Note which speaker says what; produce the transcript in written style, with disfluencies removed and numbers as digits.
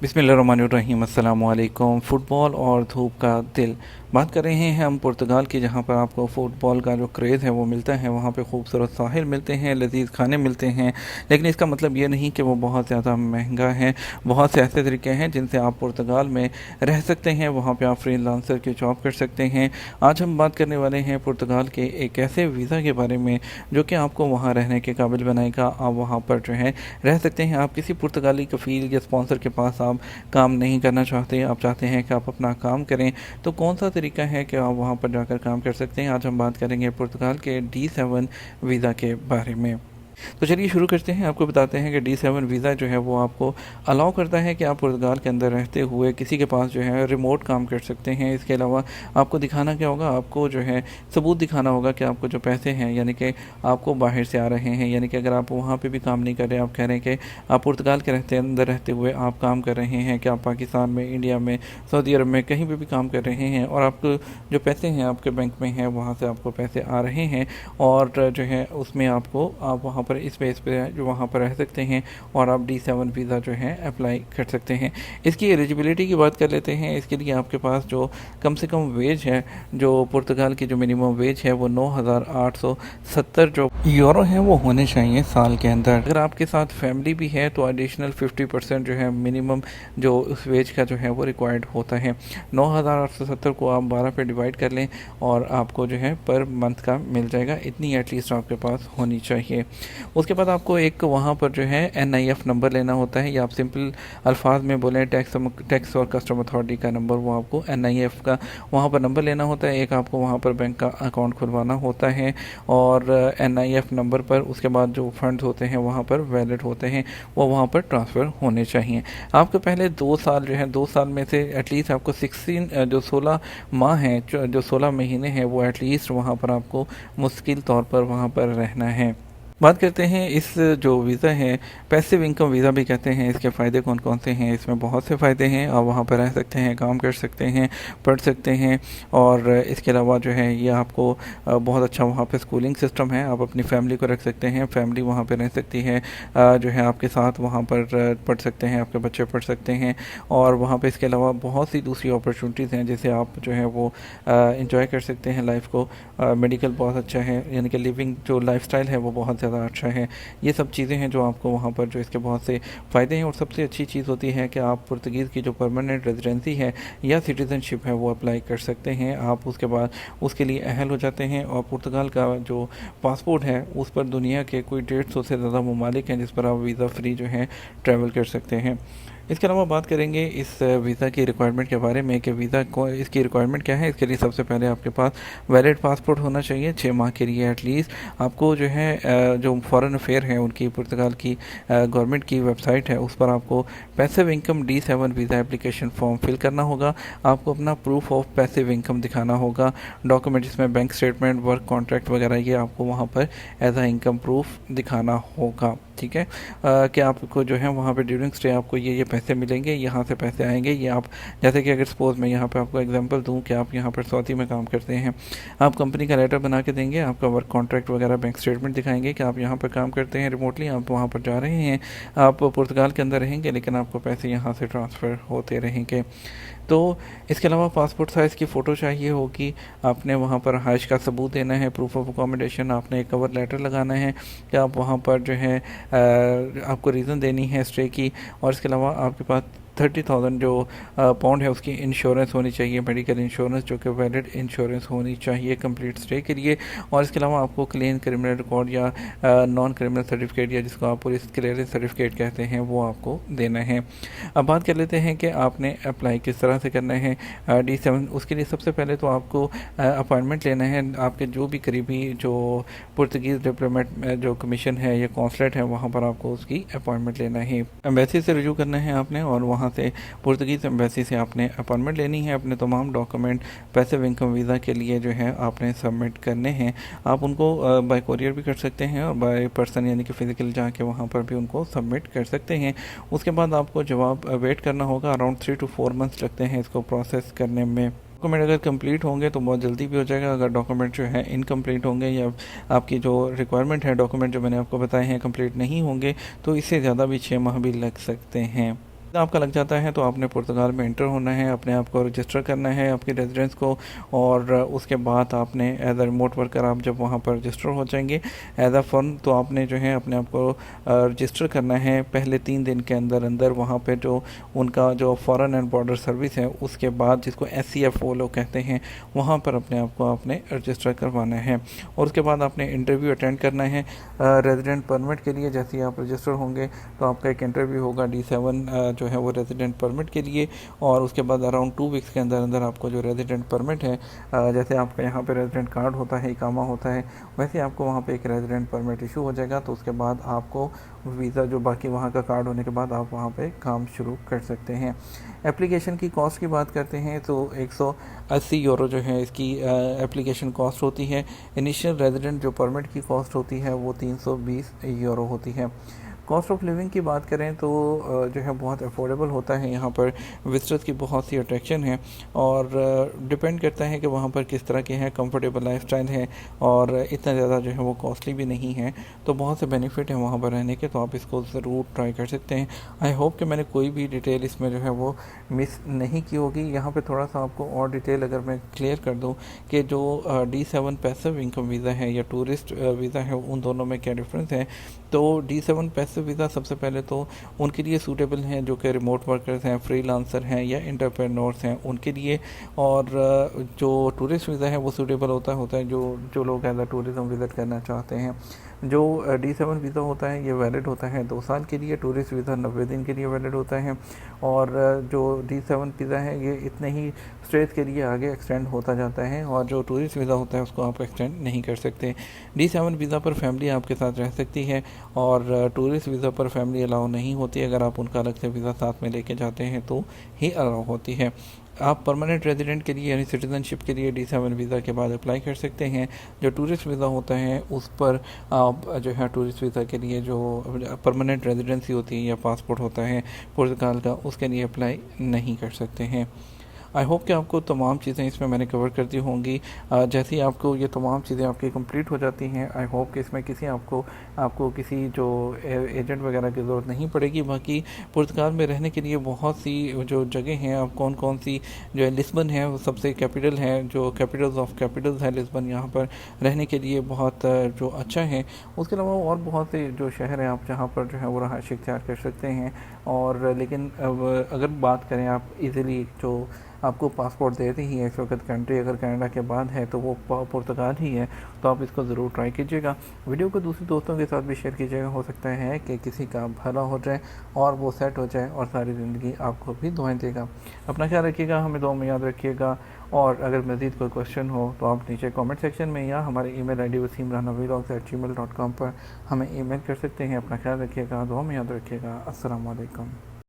Speaker 1: बिस्मिल्लाहिर्रहमानिर्रहीम अस्सलाम वालेकुम। फ़ुटबॉल और धूप का दिल, बात कर रहे हैं हम पुर्तगाल की, जहां पर आपको फ़ुटबॉल का जो क्रेज़ है वो मिलता है। वहां पे खूबसूरत साहिल मिलते हैं, लजीज़ खाने मिलते हैं, लेकिन इसका मतलब ये नहीं कि वो बहुत ज़्यादा महंगा है। बहुत से ऐसे तरीके हैं जिनसे आप पुर्तगाल में रह सकते हैं। वहाँ पर आप फ्रीलांसर की जॉब कर सकते हैं। आज हम बात करने वाले हैं पुर्तगाल के एक ऐसे वीज़ा के बारे में जो कि आपको वहाँ रहने के काबिल बनाएगा। आप वहाँ पर जो है रह सकते हैं। आप किसी पुर्तगाली कफ़ील या स्पॉन्सर के पास आप काम नहीं करना चाहते, आप चाहते हैं कि आप अपना काम करें, तो कौन सा तरीका है कि आप वहाँ पर जाकर काम कर सकते हैं। आज हम बात करेंगे पुर्तगाल के D7 वीज़ा के बारे में। तो चलिए शुरू करते हैं। आपको बताते हैं कि D7 वीज़ा जो है वो आपको अलाउ करता है कि आप पुर्तगाल के अंदर रहते हुए किसी के पास जो है रिमोट काम कर सकते हैं। इसके अलावा आपको दिखाना क्या होगा, आपको जो है सबूत दिखाना होगा कि आपको जो पैसे हैं, यानी कि आपको बाहर से आ रहे हैं। यानी कि अगर आप वहाँ पे भी काम नहीं कर रहे, आप कह रहे हैं कि आप पुर्तगाल के अंदर रहते हुए आप काम कर रहे हैं, कि आप पाकिस्तान में, इंडिया में, सऊदी अरब में कहीं पर भी काम कर रहे हैं और आपको जो पैसे हैं आपके बैंक में हैं, वहाँ से आपको पैसे आ रहे हैं और जो है उसमें आपको आप वहाँ पर इस बेस पे जो वहाँ पर रह सकते हैं और आप D7 वीज़ा जो है अप्लाई कर सकते हैं। इसकी एलिजिबिलिटी की बात कर लेते हैं। इसके लिए आपके पास जो कम से कम वेज है, जो पुर्तगाल की जो मिनिमम वेज है वो 9,870 जो यूरो है वो होने चाहिए साल के अंदर। अगर आपके साथ फैमिली भी है तो एडिशनल 50% जो है मिनिमम जो उस वेज का जो है वो रिक्वायर्ड होता है। 9,870 को आप 12 पे डिवाइड कर लें और आपको जो है पर मंथ का मिल जाएगा। इतनी एटलीस्ट आपके पास होनी चाहिए। उसके बाद आपको एक वहाँ पर जो है NIF नंबर लेना होता है, या आप सिंपल अल्फाज में बोलें टैक्स और कस्टम अथॉरिटी का नंबर, वो आपको NIF का वहाँ पर नंबर लेना होता है। एक आपको वहाँ पर बैंक का अकाउंट खुलवाना होता है और NIF नंबर पर उसके बाद जो फंड्स होते हैं वहाँ पर वैलिड होते हैं, वो वहाँ पर ट्रांसफ़र होने चाहिए। आपको पहले 2 साल जो है, 2 साल में से एटलीस्ट आपको 16 जो 16 माह हैं, जो 16 महीने हैं, वो एटलीस्ट वहाँ पर आपको मुश्किल तौर पर वहाँ पर रहना है। बात करते हैं इस जो वीज़ा है, पैसिव इनकम वीज़ा भी कहते हैं। इसके फ़ायदे कौन कौन से हैं? इसमें बहुत से फ़ायदे हैं। आप वहाँ पर रह सकते हैं, काम कर सकते हैं, पढ़ सकते हैं और इसके अलावा जो है ये आपको बहुत अच्छा वहाँ पे स्कूलिंग सिस्टम है। आप अपनी फैमिली को रख सकते हैं, फैमिली वहाँ पे रह सकती है, जो है आपके साथ वहाँ पर पढ़ सकते हैं, आपके बच्चे पढ़ सकते हैं और वहाँ पे इसके अलावा बहुत सी दूसरी अपॉर्चुनिटीज़ हैं जिसे आप जो है वो इंजॉय कर सकते हैं लाइफ को। मेडिकल बहुत अच्छा है, यानी कि लिविंग जो लाइफस्टाइल है वो बहुत ज़्यादा अच्छा है। ये सब चीज़ें हैं जो आपको वहाँ पर जो इसके बहुत से फ़ायदे हैं। और सबसे अच्छी चीज़ होती है कि आप पुर्तगीज़ की जो परमानेंट रेजिडेंसी है या सिटीज़नशिप है वो अप्लाई कर सकते हैं। आप उसके बाद उसके लिए अहल हो जाते हैं और पुर्तगाल का जो पासपोर्ट है उस पर दुनिया के कोई 150 से ज़्यादा ममालिक हैं जिस पर आप वीज़ा फ्री जो है ट्रैवल कर सकते हैं। इसके अलावा बात करेंगे इस वीज़ा की रिक्वायरमेंट के बारे में कि वीज़ा को इसकी रिक्वायरमेंट क्या है। इसके लिए सबसे पहले आपके पास वैलिड पासपोर्ट होना चाहिए 6 माह के लिए एटलीस्ट। आपको जो है जो फॉरेन अफेयर है उनकी, पुर्तगाल की गवर्नमेंट की वेबसाइट है, उस पर आपको passive income D7 visa application form fill करना होगा। आपको अपना प्रूफ ऑफ पैसिव इनकम दिखाना होगा, डॉक्यूमेंट जिसमें बैंक स्टेटमेंट, वर्क कॉन्ट्रैक्ट वगैरह, ये आपको वहाँ पर एज आ इनकम प्रूफ दिखाना होगा। ठीक है, कि आपको जो है वहाँ पे ड्यूरिंग स्टे आपको ये पैसे मिलेंगे, यहाँ से पैसे आएंगे। ये आप जैसे कि अगर सपोज़ मैं यहाँ पे आपको एग्जांपल दूँ कि आप यहाँ पर सऊदी में काम करते हैं, आप कंपनी का लेटर बना के देंगे, आपका वर्क कॉन्ट्रैक्ट वगैरह, बैंक स्टेटमेंट दिखाएंगे कि आप यहाँ पर काम करते हैं रिमोटली, आप वहाँ पर जा रहे हैं, आप पुर्तगाल के अंदर रहेंगे लेकिन आपको पैसे यहाँ से ट्रांसफ़र होते रहेंगे। तो इसके अलावा पासपोर्ट साइज़ की फ़ोटो चाहिए होगी। आपने वहाँ पर हाइश का सबूत देना है, प्रूफ ऑफ अकोमोडेशन, आपने एक कवर लेटर लगाना है कि आप वहाँ पर जो है आपको रीज़न देनी है स्टे की। और इसके अलावा आपके पास 30,000 जो पाउंड है उसकी इंश्योरेंस होनी चाहिए, मेडिकल इंश्योरेंस, जो कि वैलिड इंश्योरेंस होनी चाहिए कंप्लीट स्टे के लिए। और इसके अलावा आपको क्लीन क्रिमिनल रिकॉर्ड या नॉन क्रिमिनल सर्टिफिकेट, या जिसको आप पुलिस क्लियरेंस सर्टिफिकेट कहते हैं, वो आपको देना है। अब बात कर लेते हैं कि आपने अप्लाई किस तरह से करना है D7। उसके लिए सबसे पहले तो आपको अपॉइंटमेंट लेना है। आपके जो भी करीबी जो पुर्तगीज़ डिप्लोमेट जो कमीशन है या कौंसलेट है, वहाँ पर आपको उसकी अपॉइंटमेंट लेना है। एम्बेसी से रिव्यू करना है आपने और वहाँ से पुर्तगीज़ एम्बेसी से आपने अपॉइंटमेंट लेनी है। अपने तमाम डॉक्यूमेंट पैसिव इनकम वीज़ा के लिए जो है आपने सबमिट करने हैं। आप उनको बाय कोरियर भी कर सकते हैं और बाय पर्सन यानी कि फ़िज़िकल जाके वहाँ पर भी उनको सबमिट कर सकते हैं। उसके बाद आपको जवाब वेट करना होगा। अराउंड 3 to 4 मंथ्स लगते हैं इसको प्रोसेस करने में। डॉक्यूमेंट अगर कंप्लीट होंगे तो बहुत जल्दी भी हो जाएगा। अगर डॉक्यूमेंट जो है इनकम्प्लीट होंगे या आपकी जो रिक्वायरमेंट है डॉक्यूमेंट जो मैंने आपको बताए हैं कंप्लीट नहीं होंगे, तो इससे ज़्यादा भी 6 माह भी लग सकते हैं। आपका लग जाता है तो आपने पुर्तगाल में एंटर होना है, अपने आप को रजिस्टर करना है आपकी रेजिडेंस को, और उसके बाद आपने एज अ रिमोट वर्कर आप जब वहाँ पर रजिस्टर हो जाएंगे एज अ फर्म, तो आपने जो है अपने आप को रजिस्टर करना है पहले 3 दिन के अंदर अंदर वहाँ पे जो उनका जो फॉरेन एंड बॉर्डर सर्विस है, उसके बाद जिसको SCF वो लोग कहते हैं, वहाँ पर अपने आप को आपने रजिस्टर करवाना है। और उसके बाद आपने इंटरव्यू अटेंड करना है रेजिडेंट परमिट के लिए। जैसे ही आप रजिस्टर होंगे तो आपका एक इंटरव्यू होगा D7 जो है वो रेजिडेंट परमिट के लिए, और उसके बाद अराउंड 2 वीक्स के अंदर अंदर आपको जो रेजिडेंट परमिट है, जैसे आपका यहाँ पे रेजिडेंट कार्ड होता है, इकामा होता है, वैसे आपको वहाँ पे एक रेजिडेंट परमिट इशू हो जाएगा। तो उसके बाद आपको वीज़ा जो बाकी वहाँ का कार्ड होने के बाद आप वहाँ पे काम शुरू कर सकते हैं। एप्लीकेशन की कॉस्ट की बात करते हैं तो 180 यूरो जो है इसकी एप्लीकेशन कॉस्ट होती है। इनिशियल रेजिडेंट जो परमिट की कॉस्ट होती है वो 320 यूरो होती है। कॉस्ट ऑफ लिविंग की बात करें तो जो है बहुत अफोर्डेबल होता है यहाँ पर। विजिटर्स की बहुत सी अट्रैक्शन है, और डिपेंड करता है कि वहाँ पर किस तरह के हैं, कंफर्टेबल लाइफस्टाइल है, और इतना ज़्यादा जो है वो कॉस्टली भी नहीं है। तो बहुत से बेनिफिट हैं वहाँ पर रहने के, तो आप इसको ज़रूर ट्राई कर सकते हैं। आई होप कि मैंने कोई भी डिटेल इसमें जो है वो मिस नहीं की होगी। यहाँ पे थोड़ा सा आपको और डिटेल अगर मैं क्लियर कर दूँ कि जो D7 पैसिव इनकम वीज़ा है या टूरिस्ट वीज़ा है, उन दोनों में क्या डिफरेंस है। तो D7 पैसिव वीज़ा सबसे पहले तो उनके लिए सूटेबल हैं जो कि रिमोट वर्कर्स हैं, फ्रीलांसर हैं या एंटरप्रेन्योर्स हैं, उनके लिए। और जो टूरिस्ट वीज़ा है वो सूटेबल होता है जो जो लोग एज अ टूरिज़्म विज़िट करना चाहते हैं। जो D7 वीज़ा होता है ये वैलिड होता है 2 साल के लिए, टूरिस्ट वीज़ा 90 दिन के लिए वैलिड होता है। और जो D7 वीज़ा है ये इतने ही स्टेज के लिए आगे एक्सटेंड होता जाता है, और जो टूरिस्ट वीज़ा होता है उसको आप एक्सटेंड नहीं कर सकते। D7 वीज़ा पर फैमिली आपके साथ रह सकती है, और टूरिस्ट वीज़ा पर फैमिली अलाउ नहीं होती। अगर आप उनका अलग से वीज़ा साथ में लेके जाते हैं तो ही अलाउ होती है। आप परमानेंट रेजिडेंट के लिए यानी सिटीज़नशिप के लिए D7 वीज़ा के बाद अप्लाई कर सकते हैं। जो टूरिस्ट वीज़ा होता है उस पर आप जो है टूरिस्ट वीज़ा के लिए जो परमानेंट रेजिडेंसी होती है या पासपोर्ट होता है पुर्तगाल का, उसके लिए अप्लाई नहीं कर सकते हैं। आई होप कि आपको तमाम चीज़ें इसमें मैंने कवर कर दी होंगी। जैसे ही आपको ये तमाम चीज़ें आपकी कंप्लीट हो जाती हैं, आई होप कि इसमें किसी आपको किसी जो एजेंट वगैरह की ज़रूरत नहीं पड़ेगी। बाकी पुर्तगाल में रहने के लिए बहुत सी जो जगह हैं, आप कौन कौन सी जो है, लिस्बन है वो सबसे कैपिटल है, जो कैपिटल्स ऑफ कैपिटल्स है लिस्बन, यहाँ पर रहने के लिए बहुत जो अच्छा है। उसके अलावा और बहुत से जो शहर हैं आप जहाँ पर जो है वो रहायश इख्तियार कर सकते हैं। और लेकिन अब अगर बात करें आप इजीली जो आपको पासपोर्ट देती ही है इस वक्त कंट्री, अगर कनाडा के बाद है तो वो पुर्तगाल ही है। तो आप इसको ज़रूर ट्राई कीजिएगा। वीडियो को दूसरे दोस्तों के साथ भी शेयर कीजिएगा, हो सकता है कि किसी का भला हो जाए और वो सेट हो जाए और सारी ज़िंदगी आपको भी दुआएं देगा। अपना ख्याल रखिएगा, हमें दुआ में याद रखिएगा। और अगर मज़ीद कोई क्वेश्चन हो तो आप नीचे कमेंट सेक्शन में या हमारे ईमेल ID wasimranavlogs@gmail.com पर हमें ईमेल कर सकते हैं। अपना ख्याल रखिएगा, दुआ में याद रखिएगा। अस्सलाम वालेकुम।